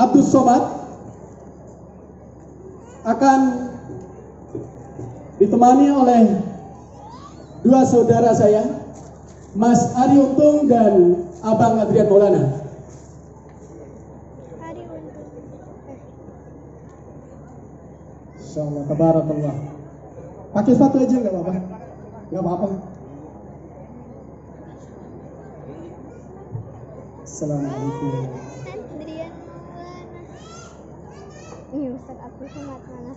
Abdus Somad akan ditemani oleh dua saudara saya, Mas Ari Untung dan Abang Adrian Maulana. Ari Untung. Insyaallah, tabarakallah. Pakai sepatu aja nggak apa-apa. Nggak apa-apa. Assalamualaikum. Adrian Maulana. Ini Ustaz Abdul Somad mana?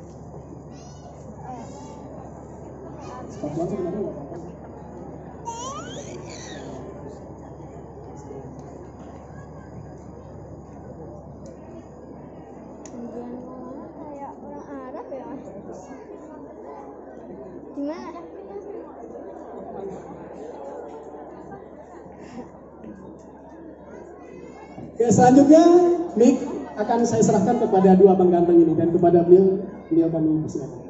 Sepatu aja nggak apa-apa. Adrian Maulana kayak orang Arab ya Mas? Gimana? Oke, selanjutnya mic akan saya serahkan kepada dua abang ganteng ini dan kepada beliau kami persilakan.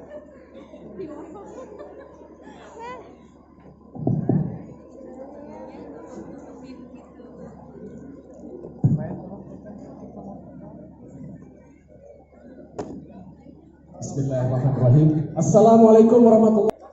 Bismillahirrahmanirrahim. Assalamualaikum warahmatullahi wabarakatuh.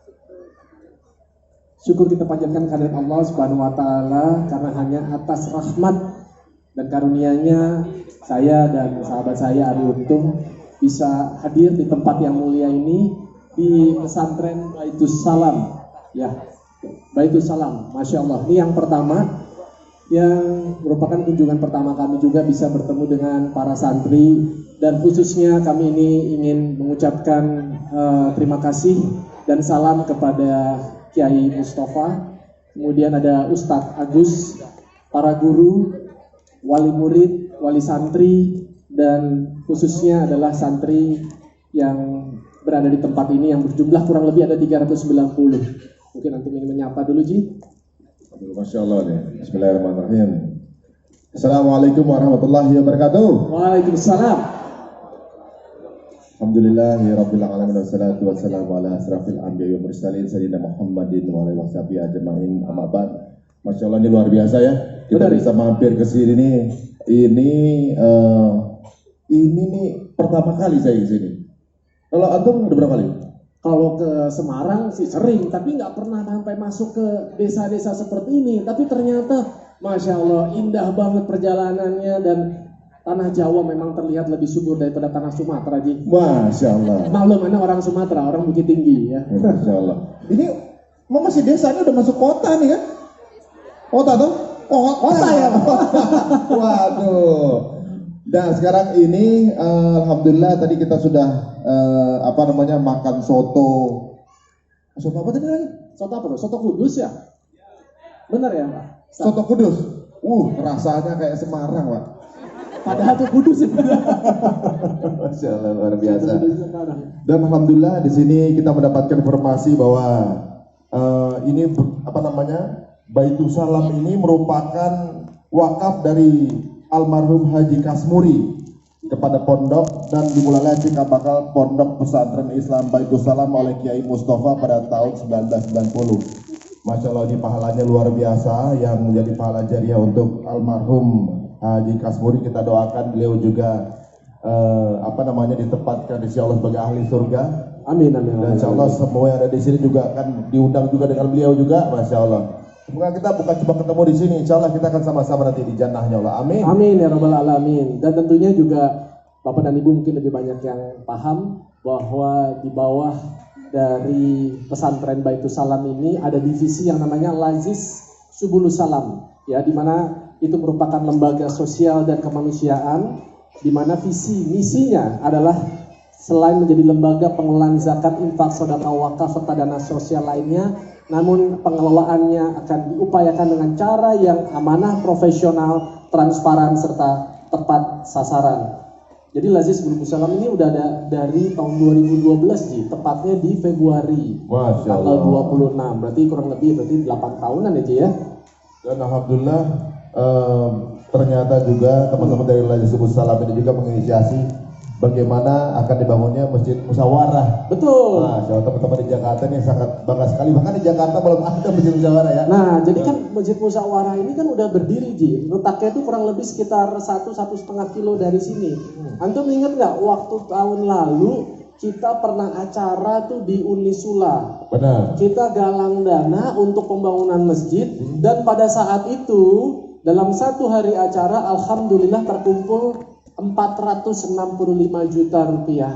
Syukur kita panjatkan kehadirat Allah Subhanahu wa taala karena hanya atas rahmat dan karunia-Nya saya dan sahabat saya Ari Untung bisa hadir di tempat yang mulia ini di pesantren Baitus Salam. Ya, Baitus Salam, Masya Allah. Ini yang pertama, yang merupakan kunjungan pertama kami juga bisa bertemu dengan para santri, dan khususnya kami ini ingin mengucapkan terima kasih dan salam kepada Kiai Mustafa, kemudian ada Ustadz Agus, para guru, wali murid, wali santri, dan khususnya adalah santri yang berada di tempat ini yang berjumlah kurang lebih ada 390. Mungkin nanti ingin menyapa dulu, Ji. Masya Allah nih. Bismillahirrahmanirrahim. Assalamualaikum warahmatullahi wabarakatuh. Waalaikumsalam. Alhamdulillahirabbil alamin wassalatu wassalamu ala asrafil anbiya'i wal mursalin sayyidina Muhammadin wa alihi washabihi ajmain. Amma ba'd. Masya Allah, ini luar biasa ya. Kita Benar, bisa mampir ke sini nih. Ini nih pertama kali saya di sini. Kalau antum udah berapa kali? Kalau ke Semarang sih sering, tapi nggak pernah sampai masuk ke desa-desa seperti ini. Tapi ternyata, Masya Allah, indah banget perjalanannya, dan tanah Jawa memang terlihat lebih subur daripada tanah Sumatera, Ji. Masya Allah. Maklum, mana orang Sumatera, orang Bukit Tinggi ya. Masya Allah. Ini masih desa, ini udah masuk kota nih kan? Kota tuh? Kota ya? Waduh. Nah sekarang ini alhamdulillah tadi kita sudah makan soto. Soto apa tadi lagi? Soto apa tuh? Soto Kudus ya? Benar ya, Pak? Soto Kudus. Rasanya kayak Semarang, Pak. Padahal tuh Kudus itu. Masya Allah, luar biasa. Soto Kudus Semarang. Dan alhamdulillah di sini kita mendapatkan informasi bahwa ini Baitus Salam ini merupakan wakaf dari almarhum Haji Kasmuri kepada pondok, dan dimulailah cikal bakal pondok pesantren Islam Baitus Salam oleh Kiai Mustafa pada tahun 1990. Masya Allah, ini pahalanya luar biasa yang menjadi pahala jariah untuk almarhum Haji Kasmuri. Kita doakan beliau juga ditempatkan insya Allah sebagai ahli surga. Amin, amin. Dan insya Allah semua yang ada di sini juga akan diundang juga dengan beliau juga, Masya Allah. Semoga kita bukan cuma ketemu di sini, insya Allah kita akan sama-sama nanti di jannahnya Allah. Amin. Amin ya rabbal alamin. Dan tentunya juga Bapak dan Ibu mungkin lebih banyak yang paham bahwa di bawah dari pesantren Baitus Salam ini ada divisi yang namanya Lazis Subulus Salam, ya, di mana itu merupakan lembaga sosial dan kemanusiaan, di mana visi misinya adalah selain menjadi lembaga pengelolaan zakat, infak, sedekah, wakaf serta dana sosial lainnya, namun pengelolaannya akan diupayakan dengan cara yang amanah, profesional, transparan, serta tepat sasaran. Jadi Lazis Subulus Salam ini udah ada dari tahun 2012, Ji, tepatnya di Februari, tanggal 26, berarti kurang lebih 8 tahunan ya, Ji ya. Dan alhamdulillah ternyata juga teman-teman dari Lazis Subulus Salam ini juga menginisiasi bagaimana akan dibangunnya Masjid Musyawarah. Betul. Nah, soal teman-teman di Jakarta ini sangat bangga sekali. Bahkan di Jakarta belum ada Masjid Musyawarah ya. Nah, jadi kan Masjid Musyawarah ini kan udah berdiri, Ji. Letaknya itu kurang lebih sekitar 1,5 kilo dari sini. Antum ingat nggak waktu tahun lalu kita pernah acara tuh di Unisula. Benar. Kita galang dana untuk pembangunan masjid dan pada saat itu dalam satu hari acara alhamdulillah terkumpul 465 juta rupiah.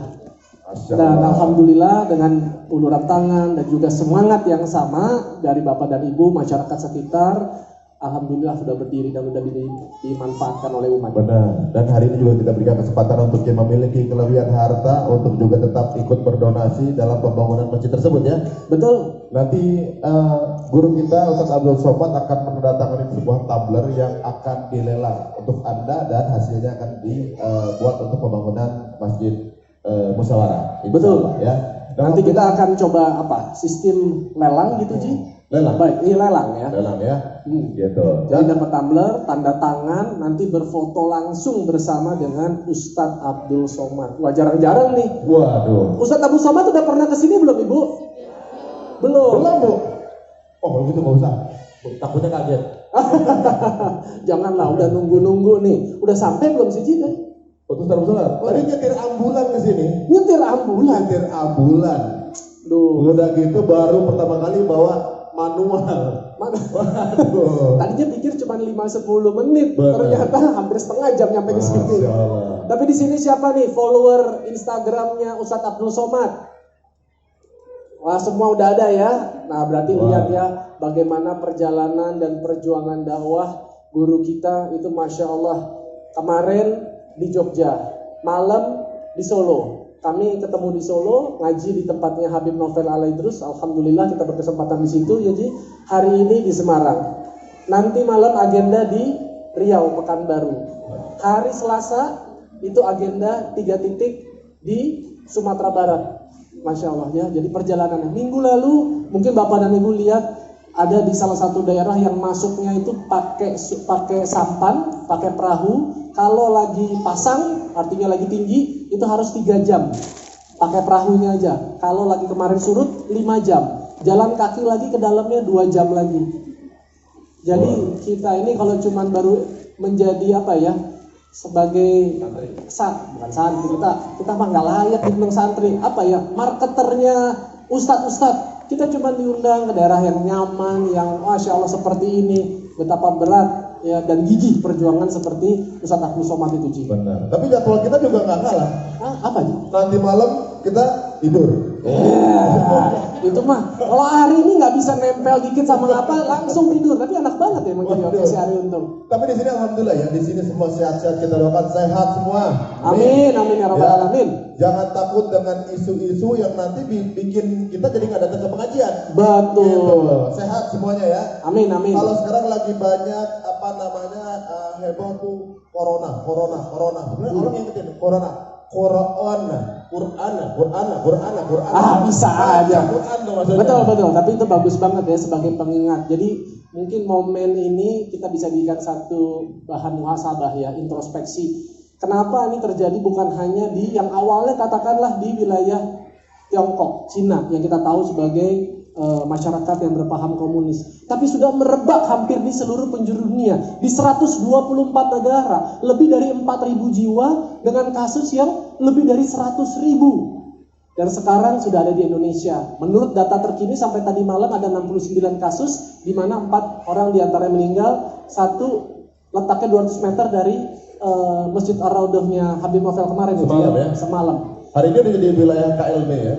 Dan alhamdulillah dengan uluran tangan dan juga semangat yang sama dari Bapak dan Ibu masyarakat sekitar, alhamdulillah sudah berdiri dan sudah dimanfaatkan oleh umat. Benar. Dan hari ini juga kita berikan kesempatan untuk yang memiliki kelebihan harta untuk juga tetap ikut berdonasi dalam pembangunan masjid tersebut ya. Betul. Nanti guru kita Ustaz Abdul Somad akan menandatangani sebuah tumbler yang akan dilelang untuk Anda dan hasilnya akan dibuat untuk pembangunan masjid Musyawarah. Betul ya. Dan nanti kita akan coba sistem lelang gitu, Ji. Lelang. Baik, ini lelang ya. Lelang ya. Gitu. Jadi dapat tumbler, tanda tangan, nanti berfoto langsung bersama dengan Ustadz Abdul Somad. Wah, jarang-jarang nih. Waduh. Ustadz Abdul Somad udah pernah kesini belum, Ibu? Belum. Belum, Bu. Oh, kalau gitu nggak usah. Takutnya kaget. Janganlah, udah nunggu-nunggu nih. Udah sampai belum sih, Ji? Ustaz Abdul Somad. Tadi nyetir ambulan ke sini. Nyetir ambulan. Nyetir ambulan. Duh. Udah gitu baru pertama kali bawa manual. Waduh. Tadinya pikir cuma 5-10 menit, Benar. ternyata hampir setengah jam nyampe ke sini. Masya Allah. Tapi di sini siapa nih follower Instagramnya Ustadz Abdul Somad? Wah, semua udah ada ya. Nah, berarti Wah. lihat ya bagaimana perjalanan dan perjuangan dakwah guru kita itu, Masya Allah. Kemarin di Jogja, malam di Solo. Kami ketemu di Solo, ngaji di tempatnya Habib Novel Alaidrus. Alhamdulillah kita berkesempatan di situ. Jadi hari ini di Semarang. Nanti malam agenda di Riau, Pekanbaru. Hari Selasa itu agenda 3 titik di Sumatera Barat. Masya Allah ya. Jadi perjalanannya. Minggu lalu mungkin Bapak dan Ibu lihat ada di salah satu daerah yang masuknya itu pakai sampan, pakai perahu. Kalau lagi pasang, artinya lagi tinggi, itu harus 3 jam. Pakai perahunya aja. Kalau lagi kemarin surut, 5 jam. Jalan kaki lagi ke dalamnya 2 jam lagi. Jadi kita ini kalau cuman baru menjadi apa ya, sebagai bukan santri, kita mah nggak layak dibilang santri. Apa ya, marketernya ustadz. Kita cuma diundang ke daerah yang nyaman, yang Masya Allah seperti ini. Betapa berat ya dan gigih perjuangan seperti Ustadz Abdul Somad itu, Ji. Benar. Tapi jadwal kita juga nggak kalah. Apa, Ji? Nanti malam kita tidur. Itu mah kalau hari ini nggak bisa nempel dikit sama apa langsung tidur. Tapi enak banget ya menjadi si Ari Untung. Tapi di sini alhamdulillah ya, di sini semua sehat-sehat, kita doakan sehat semua. Amin, amin ya rabbal alamin. Jangan takut dengan isu-isu yang nanti bikin kita jadi nggak datang ke pengajian. Betul. Gitu. Sehat semuanya ya. Amin, amin. Kalau sekarang lagi banyak heboh tuh corona. Sebenarnya orang ingetin Quran. Bisa aja. Quran dong maksudnya. Betul. Tapi itu bagus banget ya sebagai pengingat. Jadi mungkin momen ini kita bisa jadikan satu bahan muhasabah ya, introspeksi. Kenapa ini terjadi bukan hanya di yang awalnya katakanlah di wilayah Tiongkok, Cina yang kita tahu sebagai masyarakat yang berpaham komunis, tapi sudah merebak hampir di seluruh penjuru dunia, di 124 negara, lebih dari 4.000 jiwa dengan kasus yang lebih dari 100.000. Dan sekarang sudah ada di Indonesia. Menurut data terkini sampai tadi malam ada 69 kasus, di mana 4 orang diantaranya meninggal, 1 letaknya 200 meter dari Masjid Ar-Raudhahnya Habib Novel kemarin Semalam ya? Semalam. Hari ini udah jadi wilayah KLB ya?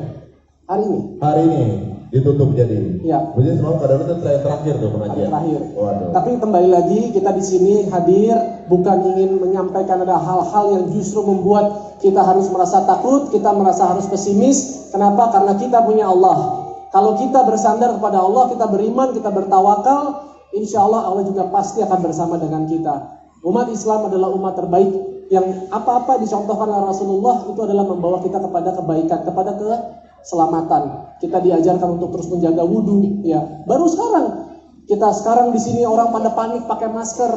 Hari ini ditutup jadi. Ya. Jadi semalam kadang itu terakhir tuh pengajian. Terakhir. Waduh. Tapi kembali lagi kita di sini hadir bukan ingin menyampaikan ada hal-hal yang justru membuat kita harus merasa takut, kita merasa harus pesimis. Kenapa? Karena kita punya Allah. Kalau kita bersandar kepada Allah, kita beriman, kita bertawakal, insya Allah Allah juga pasti akan bersama dengan kita. Umat Islam adalah umat terbaik yang apa-apa dicontohkan oleh Rasulullah itu adalah membawa kita kepada kebaikan, kepada keselamatan. Kita diajarkan untuk terus menjaga wudhu, ya. Baru sekarang di sini orang pada panik pakai masker.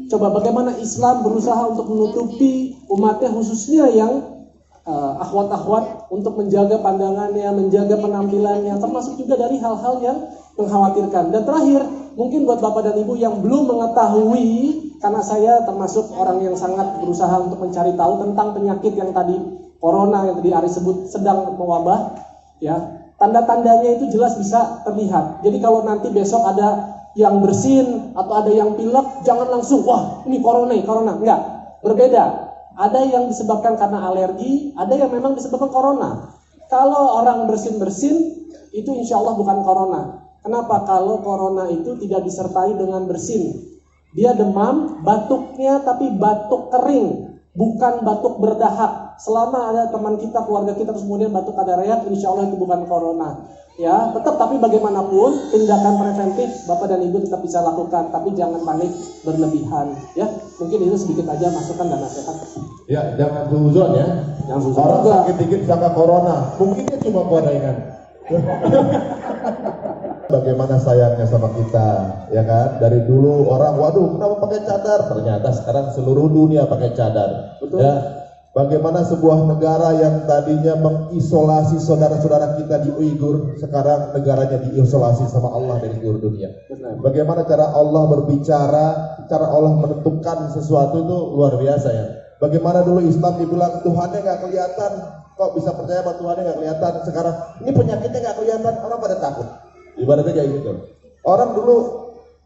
Coba bagaimana Islam berusaha untuk menutupi umatnya khususnya yang akhwat-akhwat untuk menjaga pandangannya, menjaga penampilannya, termasuk juga dari hal-hal yang mengkhawatirkan. Dan terakhir, mungkin buat Bapak dan Ibu yang belum mengetahui, karena saya termasuk orang yang sangat berusaha untuk mencari tahu tentang penyakit yang tadi corona yang tadi Ari sebut sedang mewabah, ya. Tanda-tandanya itu jelas bisa terlihat. Jadi kalau nanti besok ada yang bersin atau ada yang pilek, jangan langsung wah ini corona, enggak, berbeda. Ada yang disebabkan karena alergi, ada yang memang disebabkan corona. Kalau orang bersin-bersin, itu insya Allah bukan corona. Kenapa? Kalau corona itu tidak disertai dengan bersin. Dia demam, batuknya tapi batuk kering, bukan batuk berdahak. Selama ada teman kita, keluarga kita, terus kemudian batuk ada reak, insya Allah itu bukan corona. Ya, tetap tapi bagaimanapun tindakan preventif Bapak dan Ibu tetap bisa lakukan, tapi jangan panik berlebihan. Ya, mungkin itu sedikit aja masukan dan nasihat. Ya, jangan suzon ya. Jangan suzon. Orang sakit dikit sangka corona, mungkin dia cuma gorengan. Bagaimana sayangnya sama kita, ya kan? Dari dulu orang, waduh, kenapa pakai cadar? Ternyata sekarang seluruh dunia pakai cadar. Betul. Ya. Bagaimana sebuah negara yang tadinya mengisolasi saudara-saudara kita di Uighur, sekarang negaranya diisolasi sama Allah dari seluruh dunia. Benar. Bagaimana cara Allah berbicara, cara Allah menentukan sesuatu itu luar biasa ya. Bagaimana dulu Islam dibilang Tuhannya nggak kelihatan, kok bisa percaya bahwa Tuhannya nggak kelihatan? Sekarang ini penyakitnya nggak kelihatan, orang pada takut. Ibaratnya kayak gitu. Orang dulu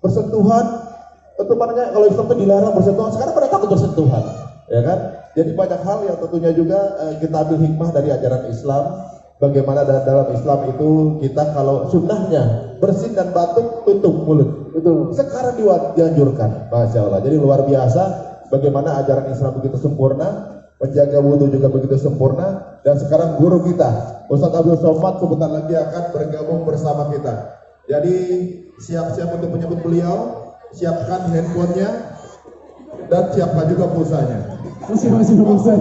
bersentuhan, tentu makanya kalau Islam itu dilarang bersentuhan, sekarang pada takut bersentuhan, ya kan? Jadi banyak hal yang tentunya juga kita ambil hikmah dari ajaran Islam. Bagaimana dalam Islam itu kita kalau sunnahnya bersin dan batuk tutup mulut. Betul. Sekarang dianjurkan, Masya Allah. Jadi luar biasa bagaimana ajaran Islam begitu sempurna, menjaga wudhu juga begitu sempurna. Dan sekarang guru kita, Ustadz Abdul Somad sebentar lagi akan bergabung bersama kita. Jadi siap-siap untuk menyebut beliau, siapkan handphonenya dan siapkan juga pulsanya. Masih bisa.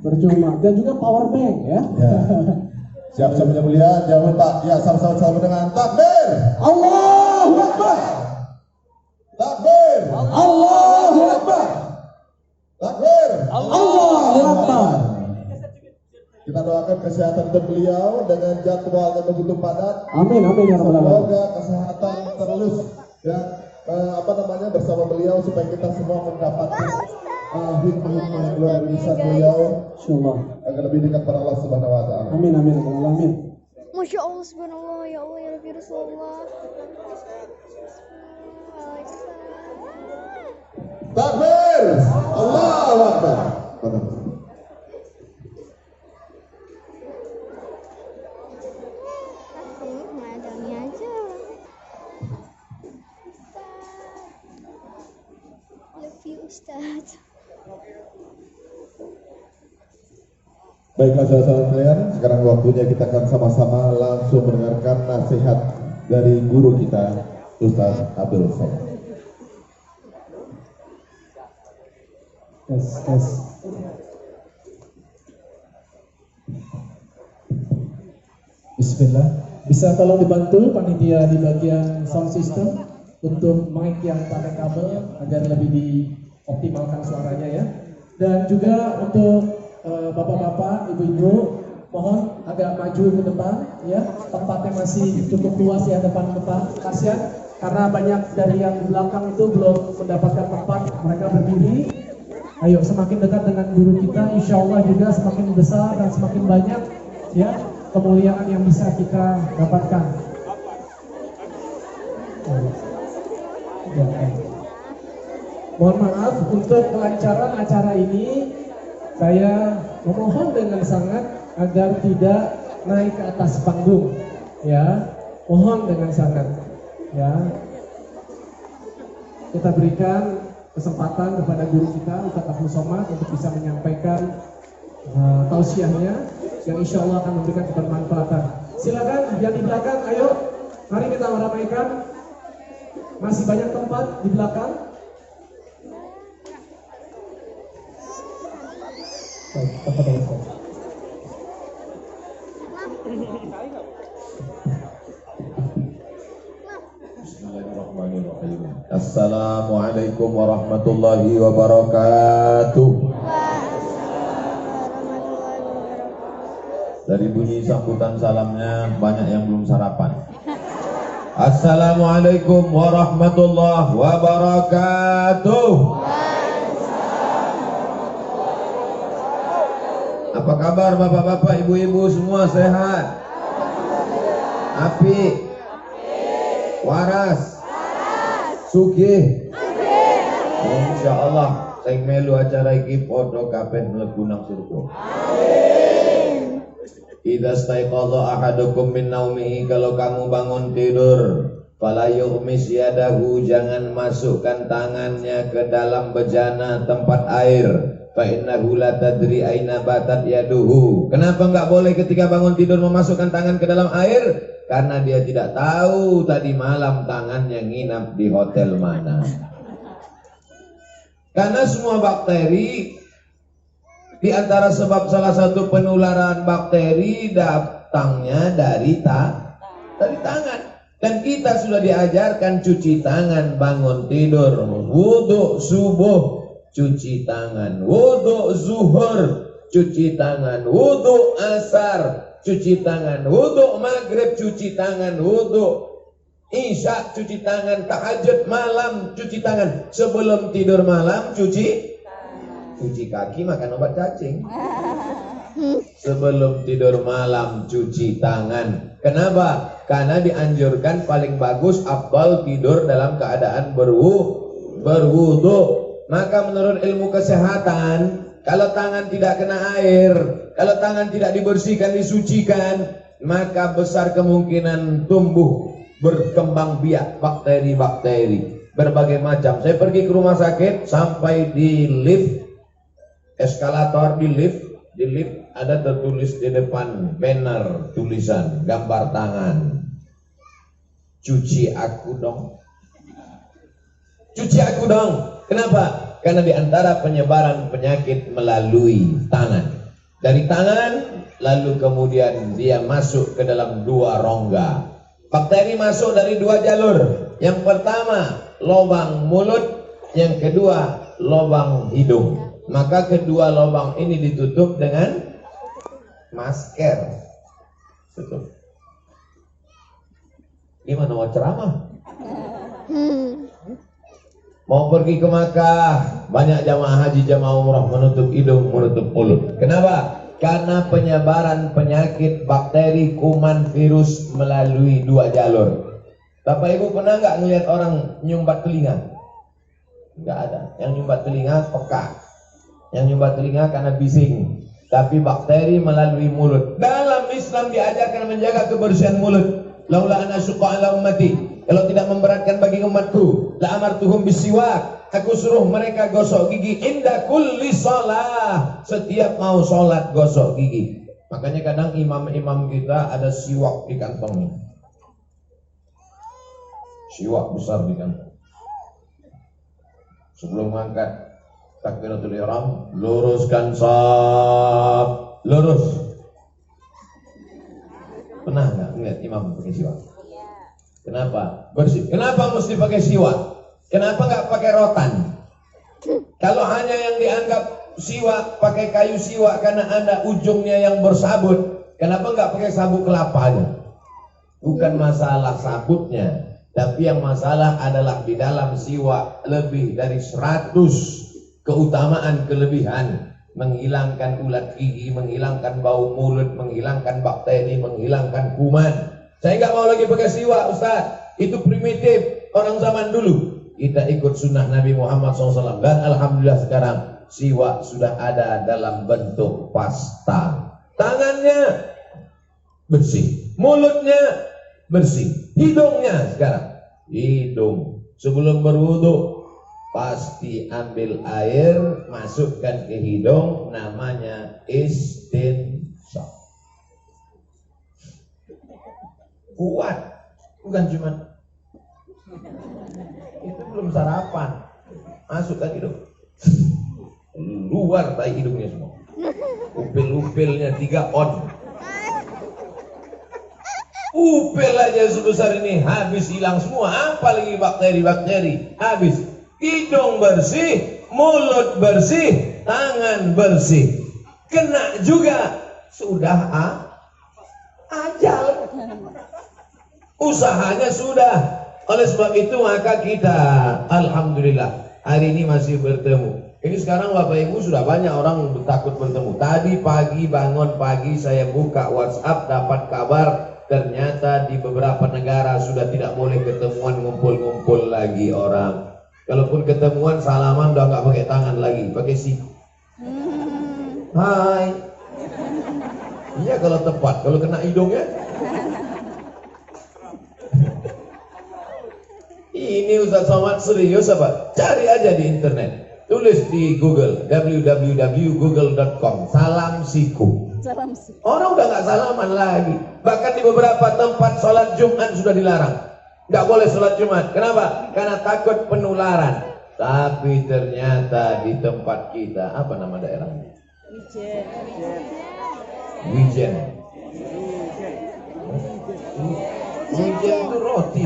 Percuma. Dan juga power bank ya. Ya. Siap-siap menyebut beliau, jangan lupa ya sama-sama dengan takbir. Allahu Akbar. Takbir. Allahu Akbar. Takbir. Allahu Akbar. Kita doakan kesehatan untuk beliau dengan jadwal yang begitu padat. Amin ya rabbal alamin. Semoga kesehatan terus ya bersama beliau supaya kita semua mendapatkan hikmah-hikmah yang luar biasa beliau, Insyaallah agar lebih dekat pada Allah Subhanahu wa taala. Amin ya rabbal alamin. Masya Allah, subhanallah, ya Allah, ya Rabbi Rasulullah. Takbir. Allahu Akbar. Madangnya aja. Love you, Ustaz. Baiklah saudara-saudara sekalian, sekarang waktunya kita akan sama-sama langsung mendengarkan nasihat dari guru kita, Ustaz Abdul Somad. Tes. Bismillah. Bisa tolong dibantu panitia di bagian sound system untuk mic yang pakai kabel agar lebih dioptimalkan suaranya ya. Dan juga untuk bapak-bapak, ibu-ibu, mohon agak maju ke depan ya. Tempatnya masih cukup luas ya depan. Kasihan karena banyak dari yang di belakang itu belum mendapatkan tempat, mereka berdiri. Ayo semakin dekat dengan guru kita, insya Allah juga semakin besar dan semakin banyak ya kemuliaan yang bisa kita dapatkan. Mohon maaf untuk kelancaran acara ini, saya memohon dengan sangat agar tidak naik ke atas panggung, ya. Mohon dengan sangat, ya. Kita berikan kesempatan kepada guru kita Ustaz Abdul Somad untuk bisa menyampaikan tausiahnya yang insya Allah akan memberikan kebermanfaatan. Silakan yang di belakang, ayo, mari kita meramaikan. Masih banyak tempat di belakang. Bismillahirrahmanirrahim. Assalamualaikum warahmatullahi wabarakatuh. Dari bunyi sambutan salamnya banyak yang belum sarapan. Assalamualaikum warahmatullahi wabarakatuh. Apa kabar bapak-bapak, ibu-ibu semua sehat? Api? Waras? Sugih? Insya Allah saya melu acara iki podo kabeh mlebu nang surga. Idza staiqadha ahadukum min naumihi, kalau kamu bangun tidur, fala yughmis yadahu, jangan masukkan tangannya ke dalam bejana tempat air. Fa innahu la tadri aina batat yaduhu. Kenapa enggak boleh ketika bangun tidur memasukkan tangan ke dalam air? Karena dia tidak tahu tadi malam tangannya nginap di hotel mana. Karena semua bakteri, di antara sebab salah satu penularan bakteri datangnya dari tangan. Dan kita sudah diajarkan cuci tangan bangun tidur, wudu subuh cuci tangan, wudu zuhur cuci tangan, wudu asar cuci tangan, wudu maghrib cuci tangan, wudu isya cuci tangan, tahajud malam cuci tangan, sebelum tidur malam cuci kaki, makan obat cacing. Sebelum tidur malam cuci tangan. Kenapa? Karena dianjurkan paling bagus afdal tidur dalam keadaan berwudu. Maka menurut ilmu kesehatan, kalau tangan tidak kena air, kalau tangan tidak dibersihkan, disucikan, maka besar kemungkinan tumbuh berkembang biak bakteri-bakteri berbagai macam. Saya pergi ke rumah sakit, sampai di lift, eskalator, di lift ada tertulis di depan banner tulisan gambar tangan, cuci aku dong, cuci aku dong. Kenapa? Karena di antara penyebaran penyakit melalui tangan. Dari tangan lalu kemudian dia masuk ke dalam dua rongga. Bakteri masuk dari dua jalur. Yang pertama lubang mulut, yang kedua lubang hidung. Maka kedua lubang ini ditutup dengan masker. Tutup. Gimana mau ceramah? Mau pergi ke Makkah, banyak jamaah haji, jamaah umrah menutup hidung, menutup mulut. Kenapa? Karena penyebaran penyakit bakteri, kuman, virus melalui dua jalur. Bapak Ibu pernah nggak ngelihat orang nyumbat telinga? Nggak ada. Yang nyumbat telinga peka. Yang nyumbat telinga karena bising. Tapi bakteri melalui mulut. Dalam Islam diajarkan menjaga kebersihan mulut. Laula ana syuqa ala ummati. Kalau tidak memberatkan bagi umatku, la amartuhum bisiwak. Aku suruh mereka gosok gigi inda kulli shalah. Setiap mau sholat gosok gigi. Makanya kadang imam-imam kita ada siwak di kantongnya. Siwak besar di kantong. Sebelum mengangkat takbiratul ihram, luruskan shaf, lurus. Pernah nggak ngeliat imam pakai siwak? Kenapa? Bersih. Kenapa mesti pakai siwak? Kenapa nggak pakai rotan? Kalau hanya yang dianggap siwak, pakai kayu siwak karena ada ujungnya yang bersabut, kenapa nggak pakai sabut kelapanya? Bukan masalah sabutnya, tapi yang masalah adalah di dalam siwak lebih dari 100 keutamaan kelebihan. Menghilangkan ulat gigi, menghilangkan bau mulut, menghilangkan bakteri, menghilangkan kuman. Saya nggak mau lagi pakai siwak, Ustaz. Itu primitif orang zaman dulu. Kita ikut sunnah Nabi Muhammad SAW. Dan alhamdulillah sekarang siwak sudah ada dalam bentuk pasta. Tangannya bersih, mulutnya bersih, hidungnya sekarang. Hidung sebelum berwudu pasti ambil air, masukkan ke hidung, namanya istinsaq. Kuat, bukan cuma itu, belum sarapan, masukkan hidung, luar tai hidungnya semua, upil-upilnya 3 on, upil aja sebesar ini habis, hilang semua, apalagi bakteri-bakteri, habis. Hidung bersih, mulut bersih, tangan bersih, kena juga sudah Ajal. Usahanya sudah. Oleh sebab itu maka kita alhamdulillah hari ini masih bertemu. Ini sekarang Bapak Ibu sudah banyak orang takut bertemu. Tadi pagi bangun pagi saya buka WhatsApp dapat kabar ternyata di beberapa negara sudah tidak boleh ketemuan ngumpul-ngumpul lagi orang. Kalaupun ketemuan salaman udah nggak pakai tangan lagi, pakai siku. Hai. Iya kalau tepat, kalau kena hidungnya. Ini Ustaz Somad serius apa? Cari aja di internet. Tulis di Google, www.google.com, salam siku. Orang udah nggak salaman lagi. Bahkan di beberapa tempat sholat Jumat sudah dilarang. Nggak boleh sholat Jumat. Kenapa? Karena takut penularan. Tapi ternyata di tempat kita, apa nama daerahnya? Wijen. Wijen itu roti.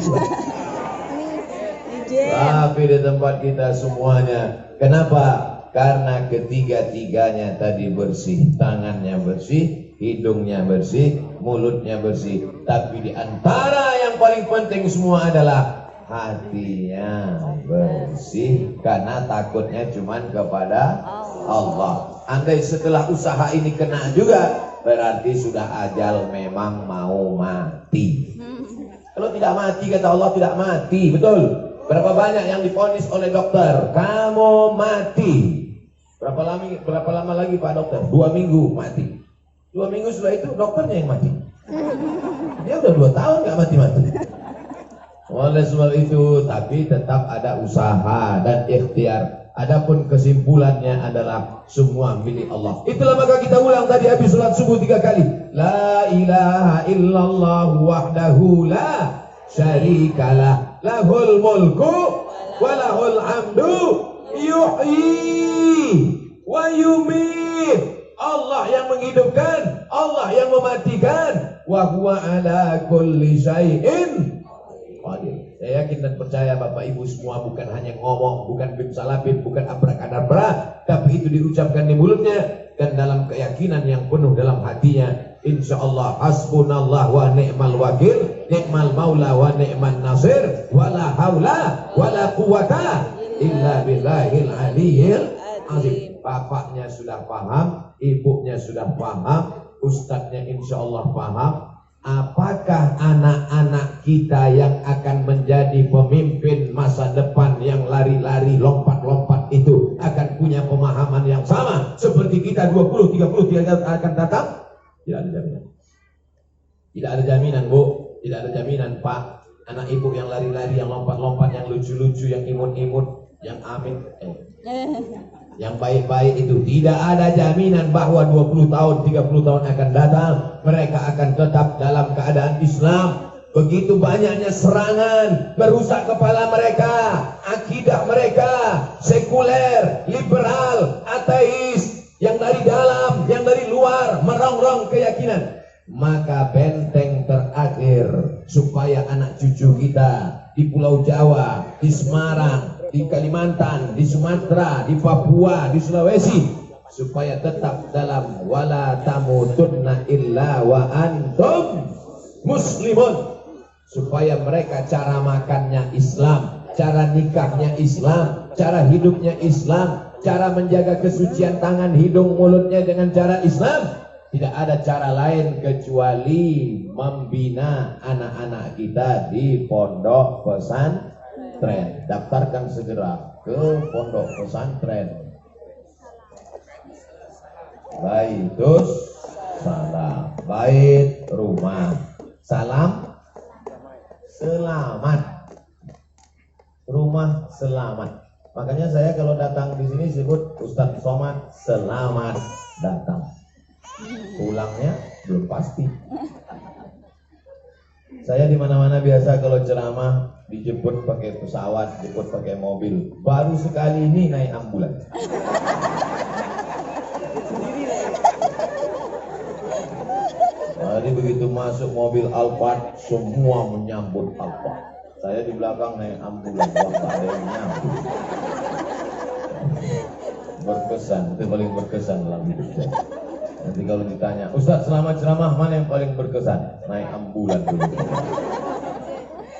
Tapi di tempat kita semuanya. Kenapa? Karena ketiga-tiganya tadi bersih. Tangannya bersih, hidungnya bersih, mulutnya bersih. Tapi di antara yang paling penting semua adalah hatinya bersih. Karena takutnya cuman kepada Allah. Andai setelah usaha ini kena juga, berarti sudah ajal memang mau mati. Kalau tidak mati, kata Allah tidak mati, betul. Berapa banyak yang divonis oleh dokter, kamu mati. Berapa lama lagi Pak Dokter? 2 minggu mati. 2 minggu setelah itu dokternya yang mati. Dia udah 2 tahun nggak mati-mati. Oleh sebab itu, tapi tetap ada usaha dan ikhtiar. Adapun kesimpulannya adalah semua milik Allah. Itulah maka kita ulang tadi habis sholat subuh 3 kali. La ilaha illallah wahdahu la syarikalah, lahul mulku walahul hamdu yuhyi wa yumit. Allah yang menghidupkan, Allah yang mematikan. Wa huwa ala kulli syai'in qadir. Saya yakin dan percaya Bapak Ibu semua bukan hanya ngomong, bukan bimsalabim, bukan abrakadabra, tapi itu diucapkan di mulutnya dan dalam keyakinan yang penuh dalam hatinya. Insyaallah hasbunallah wa ni'mal wakil, ni'mal maula wa ni'man nasir, wala haula wala quwata illa billahil aliyyil azim. Bapaknya sudah paham, ibunya sudah paham, ustadznya insyaallah paham. Apakah anak-anak kita yang akan menjadi pemimpin masa depan yang lari-lari, lompat-lompat itu akan punya pemahaman yang sama seperti kita 20-30 tahun akan datang? Tidak ada jaminan. Tidak ada jaminan, Bu. Tidak ada jaminan, Pak. Anak ibu yang lari-lari, yang lompat-lompat, yang lucu-lucu, yang imut-imut, yang amin, yang baik-baik itu tidak ada jaminan bahwa 20 tahun, 30 tahun akan datang mereka akan tetap dalam keadaan Islam. Begitu banyaknya serangan merusak kepala mereka, akidah mereka sekuler, liberal, ateis, yang dari dalam, yang dari luar merongrong keyakinan. Maka benteng terakhir supaya anak cucu kita di Pulau Jawa, di Semarang, di Kalimantan, di Sumatera, di Papua, di Sulawesi, supaya tetap dalam wala tamutunna illa wa antum muslimun, supaya mereka cara makannya Islam, cara nikahnya Islam, cara hidupnya Islam, cara menjaga kesucian tangan, hidung, mulutnya dengan cara Islam. Tidak ada cara lain kecuali membina anak-anak kita di pondok pesantren. Daftarkan segera ke pondok pesantren Baitus Salam, bait rumah salam selamat, rumah selamat. Makanya saya kalau datang di sini sebut Ustadz Somad selamat datang. Pulangnya belum pasti. Saya di mana-mana biasa kalau ceramah dijemput pakai pesawat, dijemput pakai mobil. Baru sekali ini naik ambulans. Jadi begitu masuk mobil Alphard, semua menyambut Alphard. Saya di belakang naik ambulans, tak ada yang nyambut. Berkesan, itu paling berkesan dalam hidup saya. Nanti kalau ditanya, Ustaz selama ceramah mana yang paling berkesan? Naik ambulan dulu.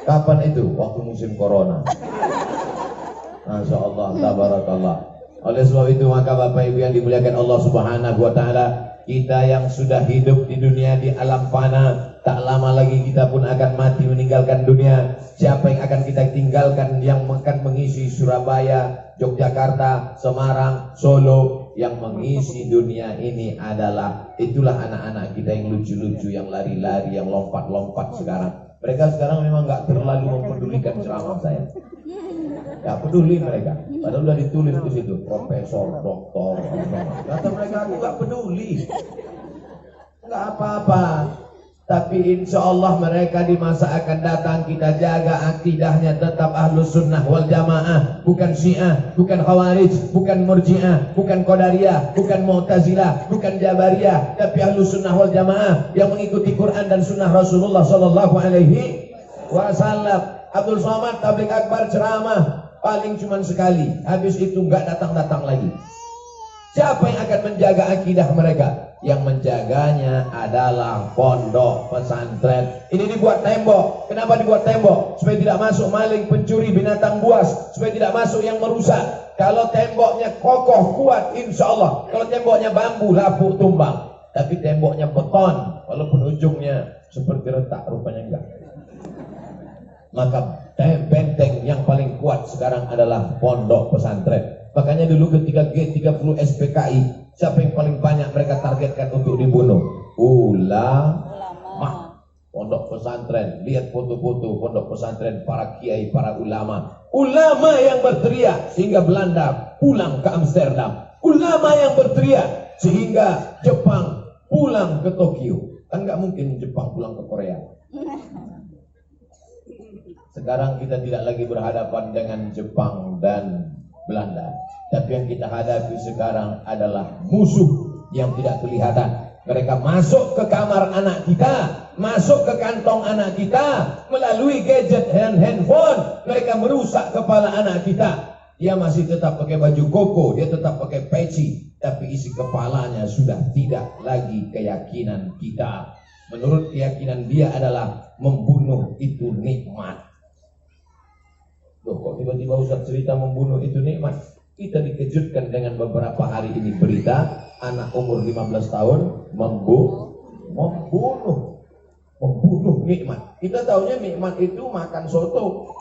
Kapan itu? Waktu musim corona. Masya Allah, tabarakallah. Oleh sebab itu maka Bapak Ibu yang dimuliakan Allah Subhanahu wa Ta'ala, kita yang sudah hidup di dunia di alam fana, tak lama lagi kita pun akan mati meninggalkan dunia. Siapa yang akan kita tinggalkan? Yang akan mengisi Surabaya, Yogyakarta, Semarang, Solo. Yang mengisi dunia ini adalah itulah anak-anak kita yang lucu-lucu, yang lari-lari, yang lompat-lompat sekarang. Mereka sekarang memang nggak terlalu mempedulikan ceramah saya. Nggak peduli mereka. Padahal udah ditulis di situ, profesor, doktor. Kata mereka, aku nggak peduli. Nggak apa-apa. Tapi insya Allah mereka di masa akan datang kita jaga akidahnya tetap ahlus sunnah wal jamaah, bukan syiah, bukan khawarij, bukan murjiah, bukan qadariyah, bukan mu'tazilah, bukan jabariyah, tapi ahlus sunnah wal jamaah yang mengikuti Quran dan sunnah Rasulullah sallallahu alaihi wasallam. Abdul Somad tabligh akbar ceramah paling cuma sekali, habis itu nggak datang-datang lagi. Siapa yang akan menjaga akidah mereka? Yang menjaganya adalah pondok pesantren. Ini dibuat tembok. Kenapa dibuat tembok? Supaya tidak masuk maling, pencuri, binatang buas. Supaya tidak masuk yang merusak. Kalau temboknya kokoh, kuat, insya Allah. Kalau temboknya bambu, lapuk, tumbang. Tapi temboknya beton, walaupun ujungnya seperti retak, rupanya enggak. Maka benteng yang paling kuat sekarang adalah pondok pesantren. Makanya dulu ketika G30 SPKI, siapa yang paling banyak mereka targetkan untuk dibunuh? Ulama. Pondok pesantren. Lihat foto-foto pondok pesantren, para kiai, para ulama. Ulama yang berteriak sehingga Belanda pulang ke Amsterdam. Ulama yang berteriak sehingga Jepang pulang ke Tokyo. Kan nggak mungkin Jepang pulang ke Korea. Sekarang kita tidak lagi berhadapan dengan Jepang dan Belanda, tapi yang kita hadapi sekarang adalah musuh yang tidak kelihatan. Mereka masuk ke kamar anak kita, masuk ke kantong anak kita melalui gadget dan handphone. Mereka merusak kepala anak kita. Dia masih tetap pakai baju koko, dia tetap pakai peci, tapi isi kepalanya sudah tidak lagi keyakinan kita. Menurut keyakinan dia adalah membunuh itu nikmat. Loh, kok tiba-tiba Ustaz cerita membunuh itu nikmat? Kita dikejutkan dengan beberapa hari ini berita anak umur 15 tahun membunuh nikmat. Kita taunya nikmat itu makan soto.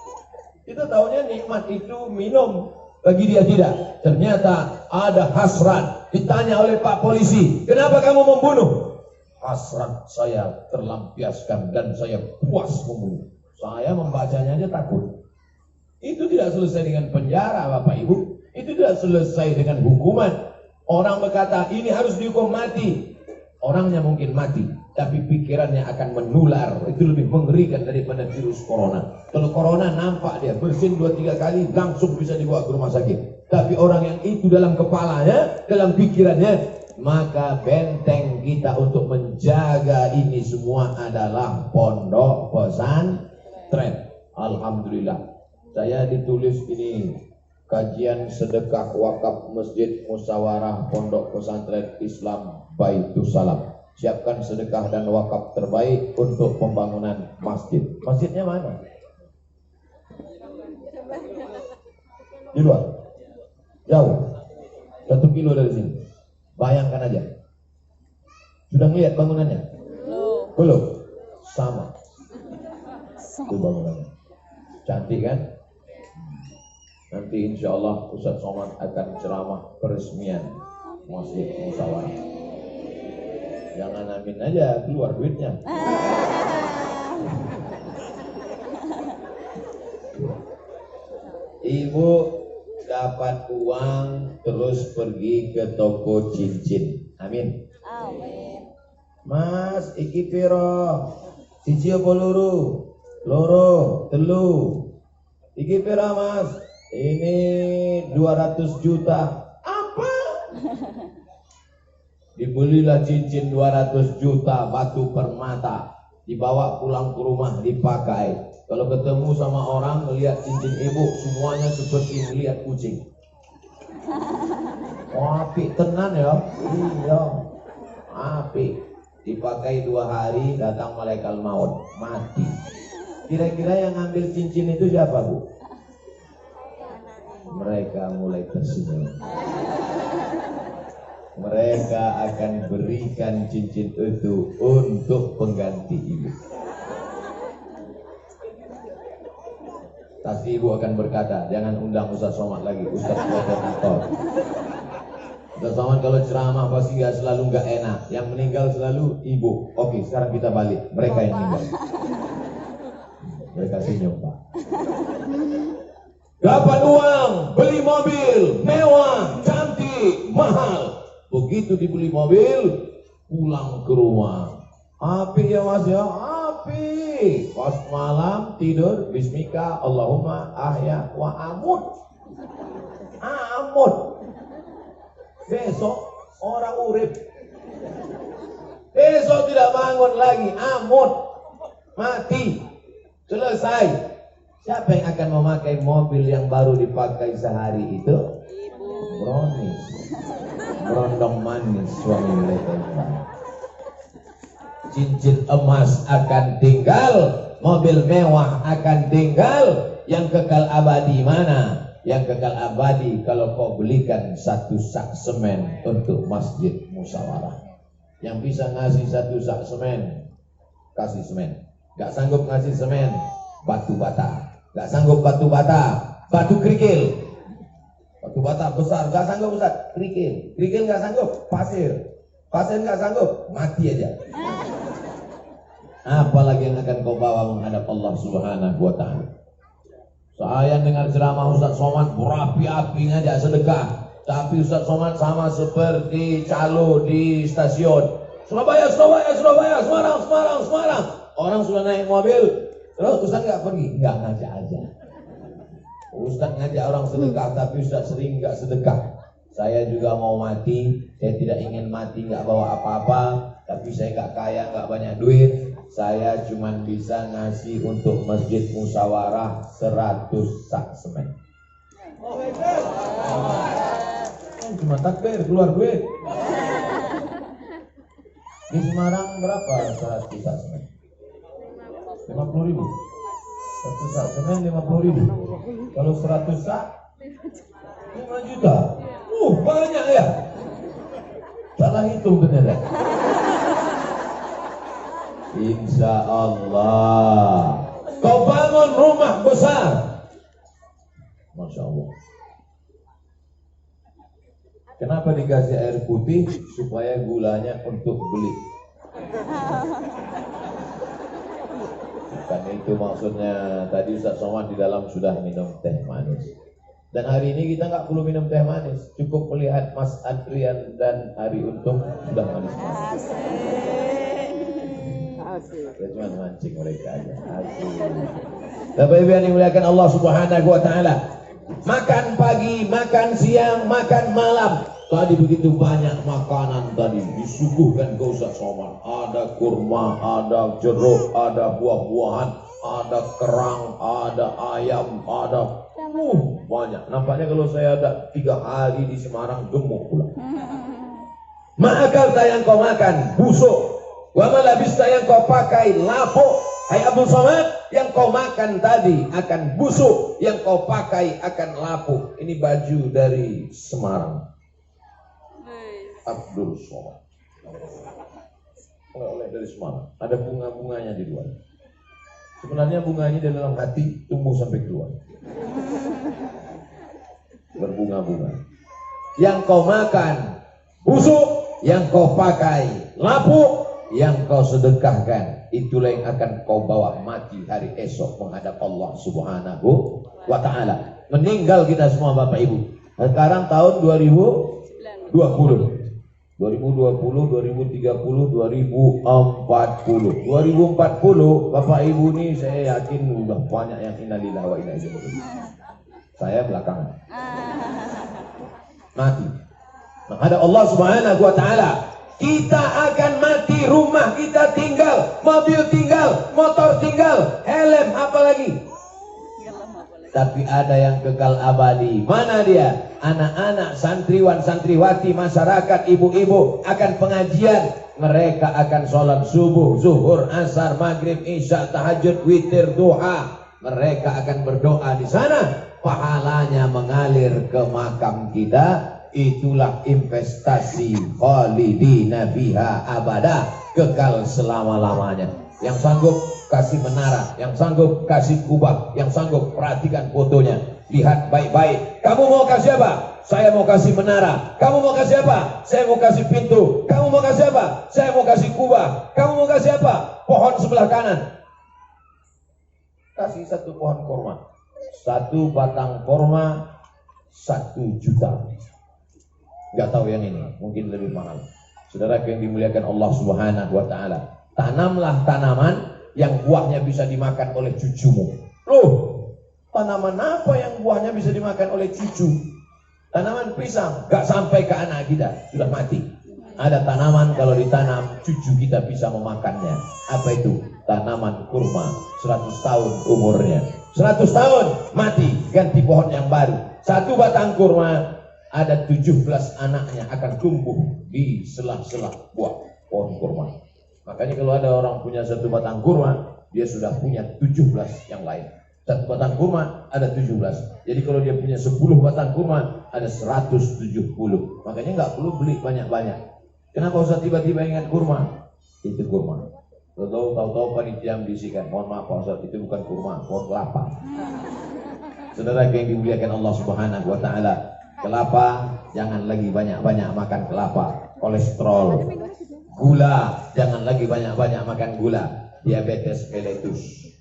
Kita taunya nikmat itu minum. Bagi dia tidak. Ternyata ada hasrat. Ditanya oleh Pak Polisi, kenapa kamu membunuh? Hasrat saya terlampiaskan dan saya puas membunuh. Saya membacanya aja takut. Itu tidak selesai dengan penjara, Bapak Ibu. Itu tidak selesai dengan hukuman. Orang berkata ini harus dihukum mati. Orangnya mungkin mati, tapi pikirannya akan menular. Itu lebih mengerikan daripada virus corona. Kalau corona nampak dia bersin 2-3 kali langsung bisa dibawa ke rumah sakit. Tapi orang yang itu dalam kepalanya, dalam pikirannya, maka benteng kita untuk menjaga ini semua adalah pondok pesantren. Alhamdulillah. Saya ditulis ini kajian sedekah wakaf Masjid Musyawarah Pondok Pesantren Islam Baitus Salam. Siapkan sedekah dan wakaf terbaik untuk pembangunan masjid. Masjidnya mana? Di luar? Jauh? 1 kilo dari sini. Bayangkan aja. Sudah ngeliat bangunannya? Belum? Sama. Itu bangunannya. Cantik kan? Nanti insya Allah Ustaz Somad akan ceramah peresmian Masjid Musyawarah. Jangan amin aja, keluar duitnya. Ibu dapat uang terus pergi ke toko cincin. Amin. Amin. Mas, iki piro? Siji apa loro? Loro, telu. Iki piro, Mas? Ini 200 juta. Apa? Dibelilah cincin 200 juta batu permata. Dibawa pulang ke rumah, dipakai. Kalau ketemu sama orang melihat cincin ibu, semuanya seperti melihat kucing. Apik tenan ya. Iya. Api. Dipakai 2 hari, datang malaikat maut, mati. Kira-kira yang ambil cincin itu siapa, Bu? Mereka mulai tersenyum. Mereka akan berikan cincin itu untuk pengganti ibu. Pasti ibu akan berkata, jangan undang Ustaz Somad lagi, Ustaz provokator. Ustaz Somad kalau ceramah pasti selalu nggak enak. Yang meninggal selalu ibu. Oke, sekarang kita balik. Mereka yang meninggal. Mereka senyum, Pak. Dapat uang, beli mobil, mewah, cantik, mahal. Begitu dibeli mobil, pulang ke rumah. Api ya Mas ya, api. Pas malam tidur, bismika Allahumma ahya wa amut. Amut. Besok orang urip. Besok tidak bangun lagi, amut. Mati. Selesai. Siapa yang akan memakai mobil yang baru dipakai sehari itu? Bronis. Berondong manis suami mereka. Cincin emas akan tinggal, mobil mewah akan tinggal, yang kekal abadi mana? Yang kekal abadi kalau kau belikan 1 sak semen untuk masjid musyawarah. Yang bisa ngasih 1 sak semen, kasih semen. Gak sanggup ngasih semen, batu bata. Gak sanggup batu bata, batu kerikil. Batu bata besar, gak sanggup Ustaz, kerikil. Kerikil gak sanggup, pasir. Pasir gak sanggup, mati aja. Apalagi yang akan kau bawa menghadap Allah Subhanahu wa ta'ala. Saya dengar ceramah Ustaz Somad berapi-api ngajak sedekah. Tapi Ustaz Somad sama seperti calo di stasiun. Surabaya, Surabaya, Surabaya, Semarang, Semarang, Semarang. Orang sudah naik mobil, terus Ustaz nggak pergi, nggak ngajak aja. Ustaz ngajak orang sedekah, tapi Ustaz sering nggak sedekah. Saya juga mau mati, saya tidak ingin mati nggak bawa apa-apa, tapi saya nggak kaya, nggak banyak duit. Saya cuma bisa ngasih untuk masjid musyawarah 100 sak semen. Cuma takbir, keluar duit. Di Semarang berapa 100 sak semen? 50.000. 1 sak semen 50.000. Kalau 100 sak 5 juta. Banyak ya. Salah hitung ternyata. Insya Allah kau bangun rumah besar. Masya Allah. Kenapa dikasih air putih? Supaya gulanya untuk beli. Bukan itu maksudnya. Tadi Ustaz Somad di dalam sudah minum teh manis. Dan hari ini kita nggak perlu minum teh manis. Cukup melihat Mas Adrian dan Ari Untung sudah manis-manis. Ya cuma mancing mereka aja. Bapak Ibu yang dimuliakan Allah Subhanahu wa ta'ala. Makan pagi, makan siang, makan malam. Tadi begitu banyak makanan tadi disuguhkan ke Ustaz Somad. Ada kurma, ada jeruk, ada buah-buahan, ada kerang, ada ayam, ada banyak. Nampaknya kalau saya ada 3 hari di Semarang gemuk pula. Ma'akal yang kau makan busuk. Wa malabista yang kau pakai lapuk. Hai Abdul Somad, yang kau makan tadi akan busuk, yang kau pakai akan lapuk. Ini baju dari Semarang. Abdul Somad. Oleh dari Semarang. Ada bunga-bunganya di luar. Sebenarnya bunganya di dalam hati tumbuh sampai keluar. Berbunga-bunga. Yang kau makan busuk, yang kau pakai lapuk, yang kau sedekahkan, itulah yang akan kau bawa mati hari esok menghadap Allah Subhanahu wa ta'ala. Meninggal kita semua Bapak Ibu. Sekarang tahun 2020, 2030, 2030, 2040. 2040 Bapak Ibu nih saya yakin udah banyak yang innalillahi wa inna ilaihi raji'un. Saya belakangan. Mati. Menghadap Allah Subhanahu wa ta'ala. Kita akan mati, rumah kita tinggal, mobil tinggal, motor tinggal, helm apa lagi? tapi ada yang kekal abadi. Mana dia? Anak-anak, santriwan, santriwati, masyarakat, ibu-ibu akan pengajian. Mereka akan sholat subuh, zuhur, asar, maghrib, isya, tahajud, witir, duha. Mereka akan berdoa di sana. Pahalanya mengalir ke makam kita. Itulah investasi khalidina biha abada, kekal selama-lamanya. Yang sanggup kasih menara, yang sanggup kasih kubah, yang sanggup perhatikan fotonya, lihat baik-baik. Kamu mau kasih apa? Saya mau kasih menara. Kamu mau kasih apa? Saya mau kasih pintu. Kamu mau kasih apa? Saya mau kasih kubah. Kamu mau kasih apa? Pohon sebelah kanan. Kasih satu pohon kurma, satu batang kurma 1 juta. Nggak tahu yang ini, mungkin lebih mahal. Saudara yang dimuliakan Allah Subhanahu wa Ta'ala, tanamlah tanaman yang buahnya bisa dimakan oleh cucumu. Loh, tanaman apa yang buahnya bisa dimakan oleh cucu? Tanaman pisang, nggak sampai ke anak kita, sudah mati. Ada tanaman kalau ditanam, cucu kita bisa memakannya. Apa itu? Tanaman kurma, 100 tahun umurnya. 100 tahun, mati, ganti pohon yang baru. Satu batang kurma, ada 17 anaknya akan tumbuh di sela-sela buah pohon kurma. Makanya kalau ada orang punya satu batang kurma, dia sudah punya 17 yang lain. Satu batang kurma ada 17. Jadi kalau dia punya 10 batang kurma, ada 170. Makanya nggak perlu beli banyak-banyak. Kenapa Ustaz tiba-tiba ingat kurma? Itu kurma. Tahu-tahu panitia bisikan, mohon maaf Pak Ustaz, itu bukan kurma, pohon kelapa. Saudara yang dimuliakan Allah Subhanahu wa Ta'ala, kelapa, jangan lagi banyak-banyak makan kelapa. Kolesterol, gula, jangan lagi banyak-banyak makan gula. Diabetes mellitus,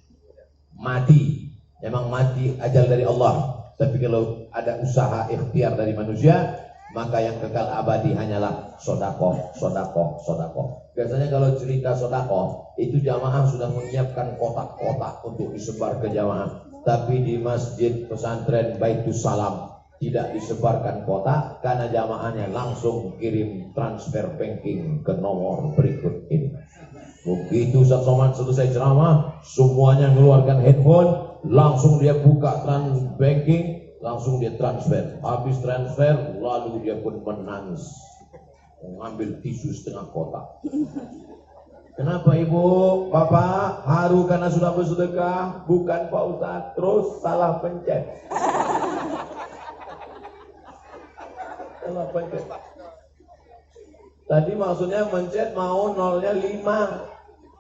mati. Memang mati ajal dari Allah. Tapi kalau ada usaha ikhtiar dari manusia, maka yang kekal abadi hanyalah sodakoh, sodakoh, sodakoh. Biasanya kalau cerita sodakoh, itu jamaah sudah menyiapkan kotak-kotak untuk disebar ke jamaah. Tapi di masjid pesantren Baitus Salam tidak disebarkan kotak karena jamaahnya langsung kirim transfer banking ke nomor berikut ini. Begitu Ustaz Somad selesai ceramah, semuanya mengeluarkan handphone, langsung dia buka trans banking, langsung dia transfer. Habis transfer, lalu dia pun menangis, mengambil tisu setengah kotak. Kenapa ibu, bapak haru karena sudah bersedekah? Bukan Pak Ustaz, terus salah pencet. Salah pencet. Tadi maksudnya mencet mau nolnya 5.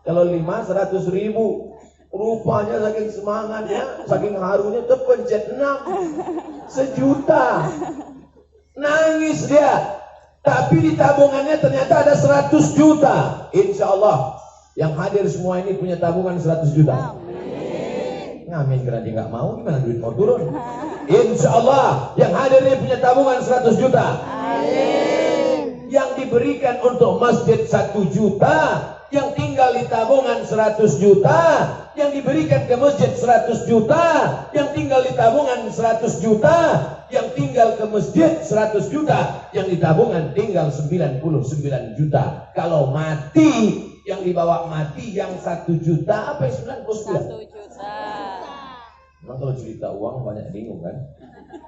Kalau 5 100.000. Rupanya saking semangatnya, saking harunya terpencet 6. 1 juta. Nangis dia. Tapi di tabungannya ternyata ada 100 juta. Insya Allah yang hadir semua ini punya tabungan 100 juta. Ngamin karena dia nggak mau, gimana duit mau turun? Insya Allah yang hadir ini punya tabungan 100 juta. Yang diberikan untuk masjid 1 juta, yang tinggal di tabungan 100 juta, yang diberikan ke masjid 100 juta, yang tinggal di tabungan 100 juta, yang tinggal ke masjid 100 juta, yang di tabungan tinggal 99 juta. Kalau mati, yang dibawa mati yang 1 juta, apa yang 99? 1 juta. Memang kalau cerita uang banyak bingung kan?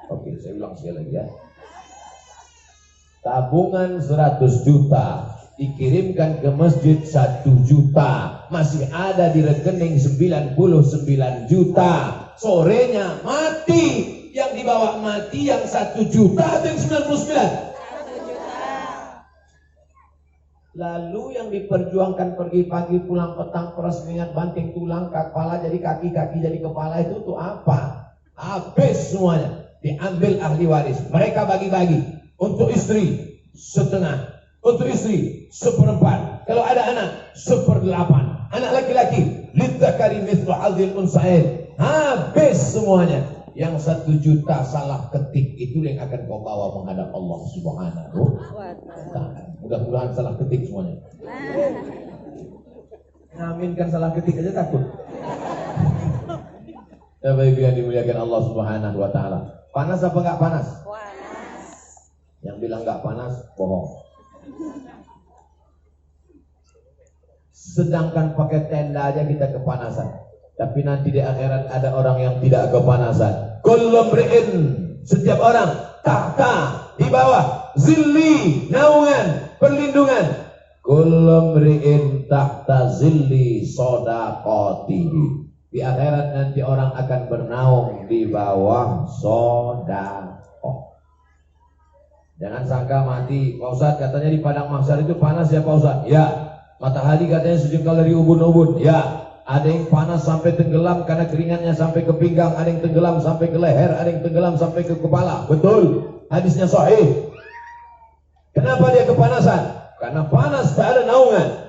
Oke, saya ulang sekali lagi ya. Tabungan 100 juta dikirimkan ke masjid 1 juta, masih ada di rekening 99 juta. Sorenya mati, yang dibawa mati yang 1 juta atau yang 99? 1 juta. Lalu yang diperjuangkan pergi pagi pulang petang, peras mengingat banting tulang, kepala jadi kaki, kaki jadi kepala, itu tuh apa? Habis semuanya, diambil ahli waris. Mereka bagi-bagi untuk istri setengah, untuk istri 1/4, kalau ada anak 1/8, anak laki-laki lidzakari mithlu hadzil unsayain. Habis semuanya. Yang 1 juta salah ketik itu yang akan kau bawa menghadap Allah Subhanahu wa Ta'ala. Mudah-mudahan salah ketik semuanya. Ngaminkan salah ketik aja takut. Ya baik yang dimuliakan Allah Subhanahu wa Ta'ala. Panas apa enggak panas? Panas. Yang bilang enggak panas bohong. Sedangkan pakai tenda aja kita kepanasan. Tapi nanti di akhirat ada orang yang tidak kepanasan. kullu mri'in, setiap orang, tahta, di bawah, zilli, naungan, perlindungan, kullu mri'in tahta zilli shadaqatihi. Di akhirat nanti orang akan bernaung di bawah sedekah. Jangan sangka mati. Pak Ustadz katanya di padang mahsyar itu panas ya Pak Ustadz? Ya. Matahari katanya sejengkal dari ubun-ubun. Ya. Ada yang panas sampai tenggelam karena keringatnya sampai ke pinggang, ada yang tenggelam sampai ke leher, ada yang tenggelam sampai ke kepala. Betul. Hadisnya sahih. Kenapa dia kepanasan? Karena panas, tak ada naungan.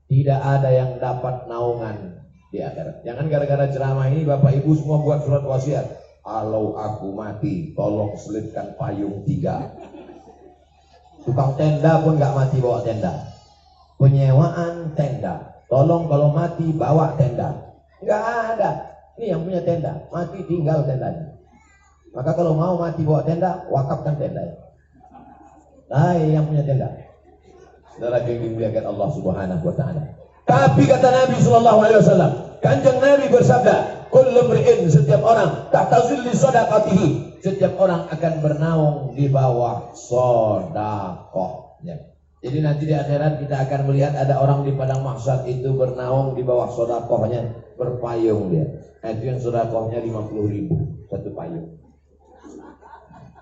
Tidak ada yang dapat naungan di akhirat. Jangan gara-gara ceramah ini Bapak Ibu semua buat surat wasiat. Kalau aku mati, tolong selitkan payung 3. Tukang tenda pun gak mati bawa tenda. Penyewaan tenda, tolong kalau mati bawa tenda. Gak ada. Ini yang punya tenda, mati tinggal tendanya. Maka kalau mau mati bawa tenda, wakafkan tenda. Nah, yang punya tenda. Saudara yang dimuliakan Allah Subhanahu wa taala. Tapi kata Nabi sallallahu alaihi wasallam, Kanjeng Nabi bersabda, kullu mri'in, setiap orang, tahta zilli shadaqatihi, setiap orang akan bernaung di bawah sedekahnya. Jadi nanti di akhirat kita akan melihat ada orang di padang mahsyar itu bernaung di bawah sedekahnya, berpayung dia. Itu yang sedekahnya 50.000 satu payung.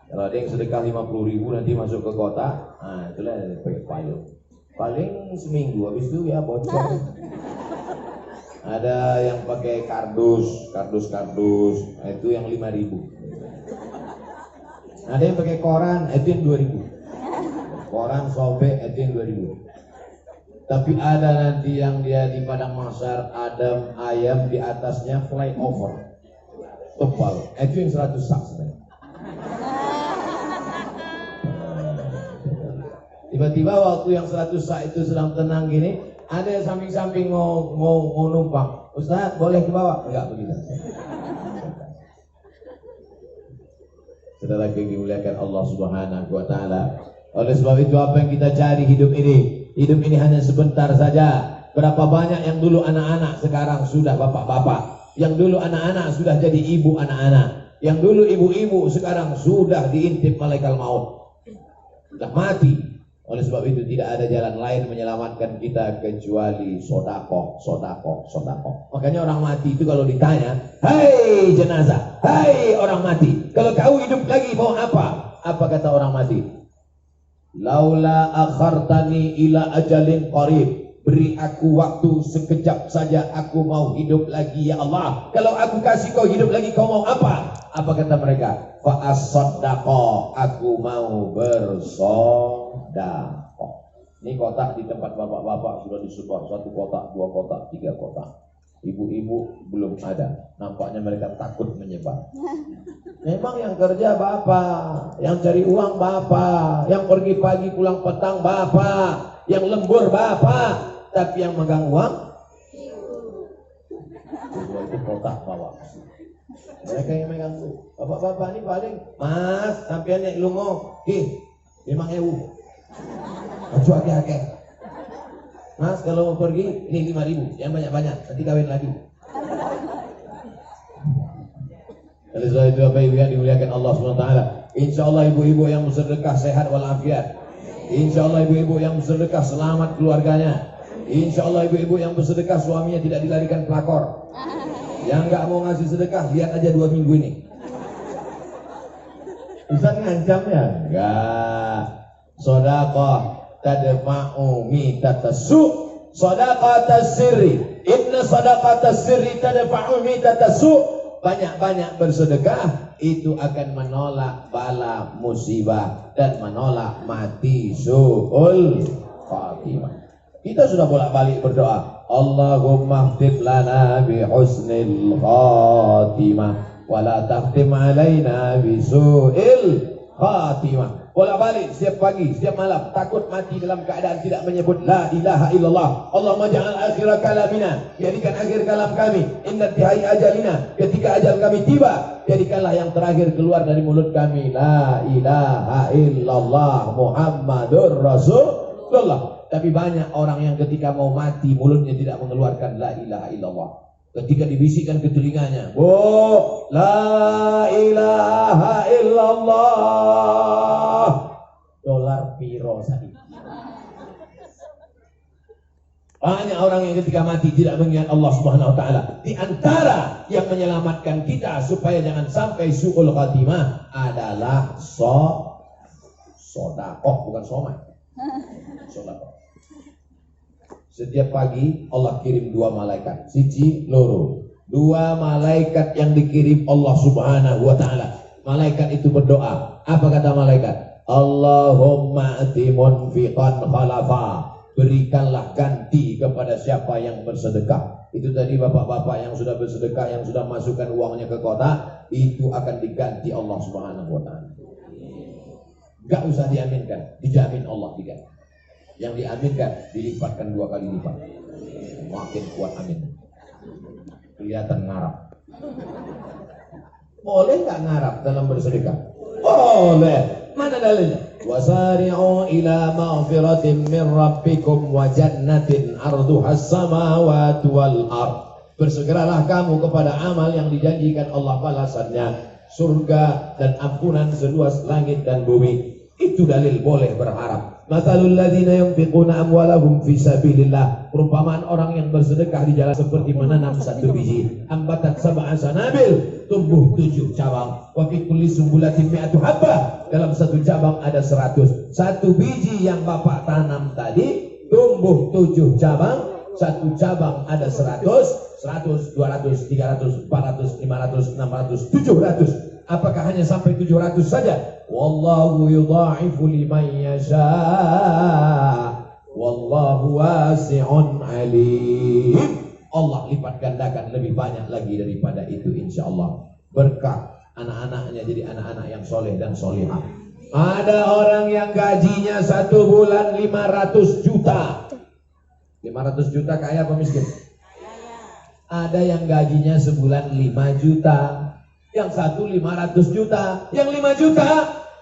Kalau ada yang sedekah 50.000 nanti masuk ke kota, nah itulah pakai payung. Paling seminggu, habis itu ya bocor. Ada yang pakai kardus, nah itu yang 5.000. Ada yang pakai koran, itu yang 2.000. Koran sobek, itu yang 2.000. Tapi ada nanti yang dia di padang mahsyar, Adam ayam di atasnya flyover tebal, itu yang 100 sak sebenarnya. Tiba-tiba waktu yang 100 sak itu sedang tenang gini, ada yang samping-samping mau numpang. Ustaz, boleh ke bawah? Enggak begitu. Saudara yang dimuliakan Allah Subhanahu wa taala. Oleh sebab itu apa yang kita cari hidup ini? Hidup ini hanya sebentar saja. Berapa banyak yang dulu anak-anak sekarang sudah bapak-bapak. Yang dulu anak-anak sudah jadi ibu anak-anak. Yang dulu ibu-ibu sekarang sudah diintip malaikat maut. Sudah mati. Oleh sebab itu tidak ada jalan lain menyelamatkan kita kecuali sedekah. Makanya orang mati itu kalau ditanya, "Hai jenazah, hai orang mati, kalau kau hidup lagi mau apa?" Apa kata orang mati? "Laula akhartani ila ajalin qarib." Beri aku waktu sekejap saja, aku mau hidup lagi ya Allah. Kalau aku kasih kau hidup lagi, kau mau apa? Apa kata mereka? Fa as-sadaqah, aku mau bersedekah. Ini kotak di tempat bapak-bapak sudah disebar, 1 kotak, 2 kotak, 3 kotak. Ibu-ibu belum ada. Nampaknya mereka takut menyebar. Memang yang kerja bapak, yang cari uang bapak, yang pergi pagi pulang petang bapak, yang lembur bapak. Tapi yang megang uang itu kotak bawa. Mereka yang megang tuh. Bapak-bapak ini paling, "Mas, sampean nek lunga, nggih, 5.000." Acu akeh-akeh. "Mas, kalau mau pergi, ini 5.000, yang banyak-banyak, nanti kawin lagi." Oleh sebab itu Bapak Ibu yang dimuliakan Allah SWT, insyaallah ibu-ibu yang bersedekah sehat walafiat. Insyaallah ibu-ibu yang bersedekah selamat keluarganya. Insyaallah ibu-ibu yang bersedekah suaminya tidak dilarikan pelakor. Yang nggak mau ngasih sedekah, lihat aja 2 minggu ini. Ustaz ngancam ya? Enggak. Sedekah tadfa'u mitatasu. Sedekah tasirri. Inna sedekah tasirri tadfa'u mitatasu. Banyak-banyak bersedekah itu akan menolak bala musibah dan menolak mati su'ul khatimah. Kita sudah bolak-balik berdoa, Allahumma khtim lana bi husnil khatimah wa la takhtim alaina bi su'il khatimah. Bolak-balik setiap pagi, setiap malam, takut mati dalam keadaan tidak menyebut la ilaha illallah. Allahumma ja'al akhir kalamina, jadikan akhir kalam kami, inna tihai ajalina, ketika ajal kami tiba, jadikanlah yang terakhir keluar dari mulut kami la ilaha illallah Muhammadur Rasulullah. Tapi banyak orang yang ketika mau mati mulutnya tidak mengeluarkan la ilaha illallah. Ketika dibisikkan ke telinganya, "Oh, la ilaha illallah." Dolar piro saiki. Banyak orang yang ketika mati tidak mengingat Allah Subhanahu wa taala. Di antara yang menyelamatkan kita supaya jangan sampai su'ul khatimah adalah sedekah, bukan somai. Sedekah. Setiap pagi Allah kirim 2 malaikat, siji loro. 2 malaikat yang dikirim Allah Subhanahu wa taala. Malaikat itu berdoa. Apa kata malaikat? Allahumma ati munfiqan khalafa. Berikanlah ganti kepada siapa yang bersedekah. Itu tadi bapak-bapak yang sudah bersedekah, yang sudah masukkan uangnya ke kotak, itu akan diganti Allah Subhanahu wa taala. Gak usah diaminkan, dijamin Allah diganti. Yang diaminkan dilipatkan 2 kali lipat. Makin kuat amin. Kelihatan ngarap. Boleh gak ngarap dalam bersedekah? Boleh. Mana dalilnya? Wasari'u ila maghfiratin min rabbikum wa jannatin arduhas samawati wal ard. Bersegeralah kamu kepada amal yang dijanjikan Allah balasannya, surga dan ampunan seluas langit dan bumi. Itu dalil boleh berharap. Mathalul ladzina yunfiquna amwalahum fi sabilillah. Perumpamaan orang yang bersedekah di jalan seperti menanam 1 biji, ambatat sab'a sanabil, tumbuh 7 cabang. Wa fi kulli sumbulatin mi'atu habbah. Dalam 1 cabang ada 100. 1 biji yang Bapak tanam tadi tumbuh 7 cabang. 1 cabang ada 100, 100, 200, 300, 400, 500, 600, 700. Apakah hanya sampai 700 saja? Wallahu yudha'ifu liman yasha. Wallahu wasi'un alim. Allah lipat gandakan lebih banyak lagi daripada itu insyaallah. Berkah anak-anaknya jadi anak-anak yang soleh dan solihah. Ada orang yang gajinya 1 bulan 500 juta. 500 juta kaya apa miskin? Ada yang gajinya sebulan 5 juta. Yang 1 500 juta. Yang 5 juta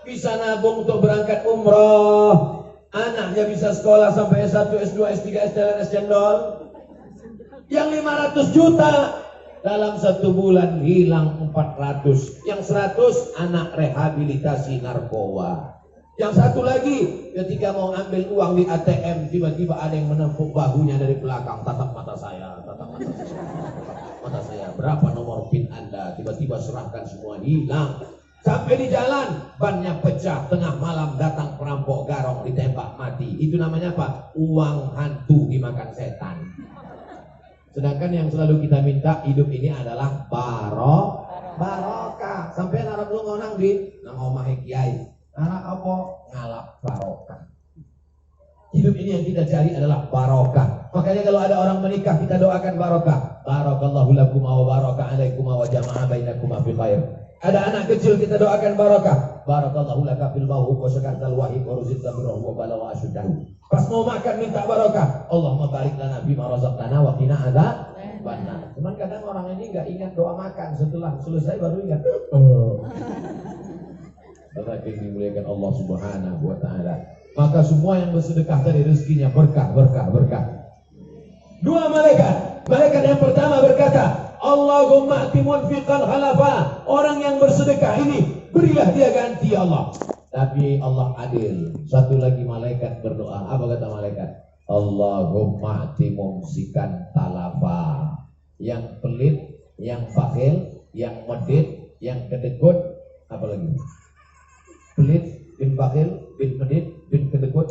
bisa nabung untuk berangkat umroh. Anaknya bisa sekolah sampai S1, S2, S3, S3, S-Cendol. Yang 500 juta dalam 1 bulan hilang 400. Yang 100 anak rehabilitasi narkoba. Yang 1 lagi ketika mau ambil uang di ATM, tiba-tiba ada yang menepuk bahunya dari belakang. Tatap mata saya, tatap mata saya, tatap mata saya. Berapa nomor PIN Anda? Tiba-tiba serahkan semua, hilang. Sampai di jalan, bannya pecah. Tengah malam datang perampok garong, ditembak mati. Itu namanya apa? Uang hantu dimakan setan. Sedangkan yang selalu kita minta hidup ini adalah barokah. Sampai narap lu ngonang di nang omahe kiai. Narap apa? Ngalap barokah. Hidup ini yang kita cari adalah barokah. Makanya kalau ada orang menikah kita doakan barokah. Barakallahu lakum wa baraka alaikum wa jama'a bainakum fi khair. Ada anak kecil kita doakan barokah. Barakallahu laka fil mawhub wa syakartal wahib wa ruzqta birruhu wa balagha asyuddahu. Pas mau makan minta barokah. Allahumma barik lana bima razaqtana wa qina adzabannar. Cuman kadang orang ini enggak ingat doa makan, setelah selesai baru ingat. Tetapi dimuliakan Allah Subhanahu wa taala. Maka semua yang bersedekah tadi rezekinya berkah. 2 malaikat. Malaikat yang pertama berkata, Allahumma ati munfiqan khalafa. Orang yang bersedekah ini berilah dia ganti ya Allah. Tapi Allah adil. 1 lagi malaikat berdoa. Apa kata malaikat? Allahumma ati mumsikan talafa. Yang pelit, yang bakhil, yang medit, yang kedekut. Apa lagi? Pelit, bin bakhil, bin medit, bin kedekut.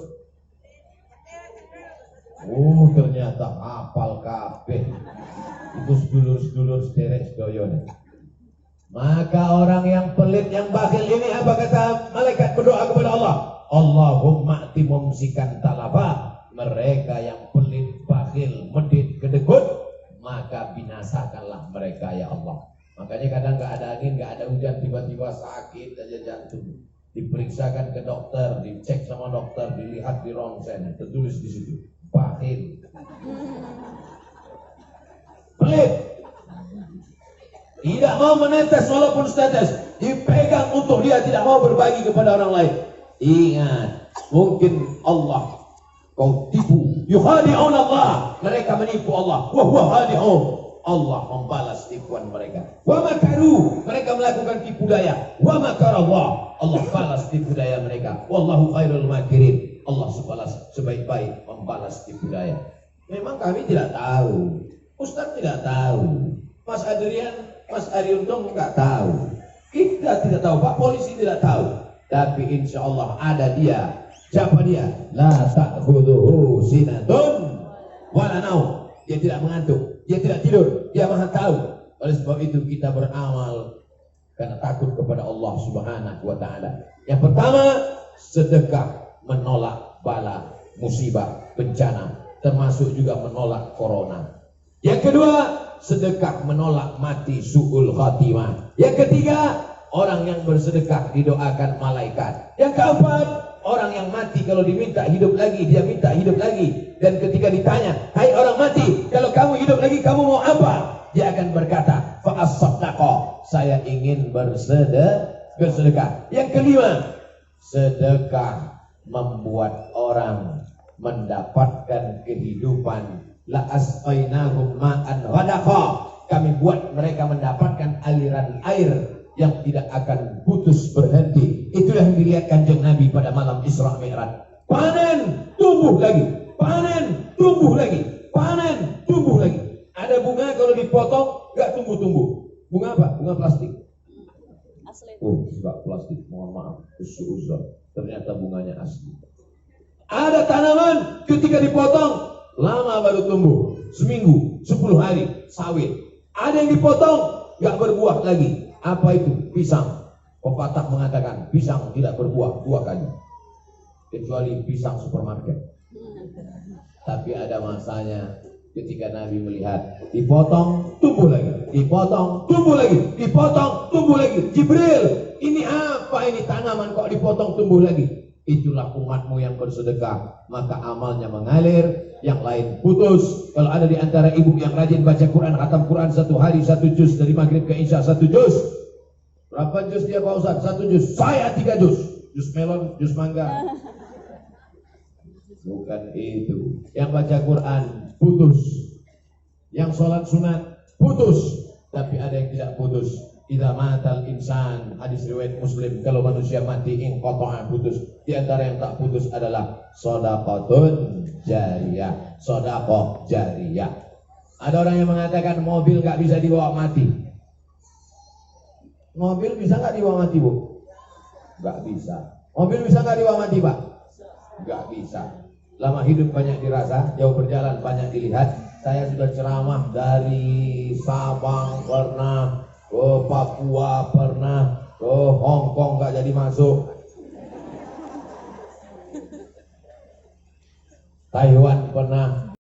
Ternyata hafal kabeh. Itu sedulur-sedulur sederek sedoyo. Maka orang yang pelit, yang bakhil ini apa kata malaikat berdoa kepada Allah? Allahumma ati mumsikan talafa. Mereka yang pelit, bakhil, medit, kedekut, maka binasakanlah mereka ya Allah. Makanya kadang gak ada angin, gak ada hujan, tiba-tiba sakit aja jantung. Diperiksakan ke dokter, dicek sama dokter, dilihat di ronsen, tertulis di situ bakhil, pelit, tidak mau menetes walaupun setetes, dipegang untuk dia tidak mau berbagi kepada orang lain. Ingat, mungkin Allah kau tipu. Yukhadi'un Allah, mereka menipu Allah. Wa huwa khadi'un. Allah membalas tipuan mereka. Wa makaru, mereka melakukan tipu daya. Wa makarallah, Allah balas tipu daya mereka. Wallahu khairul makirin, Allah sebaik-baik membalas tipu daya. Memang kami tidak tahu, Ustaz tidak tahu, Mas Adrian, Mas Ariundong nggak tahu, kita tidak tahu, Pak Polisi tidak tahu. Tapi insya Allah ada dia. Siapa dia? La ta'khudhuhu sinatun wala naum. Dia tidak mengantuk, dia tidak tidur, dia maha tahu. Oleh sebab itu kita beramal karena takut kepada Allah Subhanahu wa ta'ala. Yang pertama, sedekah menolak bala, musibah, bencana, termasuk juga menolak corona. Yang kedua, sedekah menolak mati su'ul khatimah. Yang ketiga, orang yang bersedekah didoakan malaikat. Yang keempat, orang yang mati kalau diminta hidup lagi, dia minta hidup lagi. Dan ketika ditanya, hai orang mati, kalau kamu hidup lagi kamu mau apa? Dia akan berkata, fa'as-sadaqah, saya ingin bersedekah. Yang kelima, sedekah membuat orang mendapatkan kehidupan. La asqainahum ma'an ghadaqa, kami buat mereka mendapatkan aliran air yang tidak akan putus berhenti. Itulah yang dilihat Kanjeng Nabi pada malam Isra Mi'raj. Panen, tumbuh lagi. Panen, tumbuh lagi. Panen, tumbuh lagi. Ada bunga kalau dipotong nggak tumbuh-tumbuh. Bunga apa? Bunga plastik. Asli. Oh, enggak plastik. Mohon maaf. Usul. Ternyata bunganya asli. Ada tanaman ketika dipotong lama baru tumbuh. Seminggu, 10 hari, sawit. Ada yang dipotong nggak berbuah lagi. Apa itu? Pisang. Pepatah mengatakan pisang tidak berbuah 2 kali, kecuali pisang supermarket. Tapi ada masanya ketika Nabi melihat dipotong tumbuh lagi, dipotong tumbuh lagi, dipotong tumbuh lagi. Jibril, ini apa ini tanaman kok dipotong tumbuh lagi? Itulah umatmu yang bersedekah, maka amalnya mengalir, yang lain putus. Kalau ada di antara ibu yang rajin baca Quran, khatam Quran 1 hari 1 juz, dari maghrib ke isya 1 juz. Berapa juz dia Pak Ustaz? 1 juz. Saya 3 juz. Juz melon, juz mangga. Bukan itu. Yang baca Quran putus, yang sholat sunat putus. Tapi ada yang tidak putus. Idza matal insan, hadis riwayat Muslim, kalau manusia mati inqata'a, putus. Di antara yang tak putus adalah shadaqatun jariyah, sedekah jariyah. Ada orang yang mengatakan mobil nggak bisa dibawa mati. Mobil bisa nggak dibawa mati, Bu? Nggak bisa. Mobil bisa nggak dibawa mati, Pak? Nggak bisa. Lama hidup banyak dirasa, jauh berjalan banyak dilihat. Saya sudah ceramah dari Sabang pernah, ke Papua pernah, ke Hong Kong nggak jadi masuk, Taiwan pernah,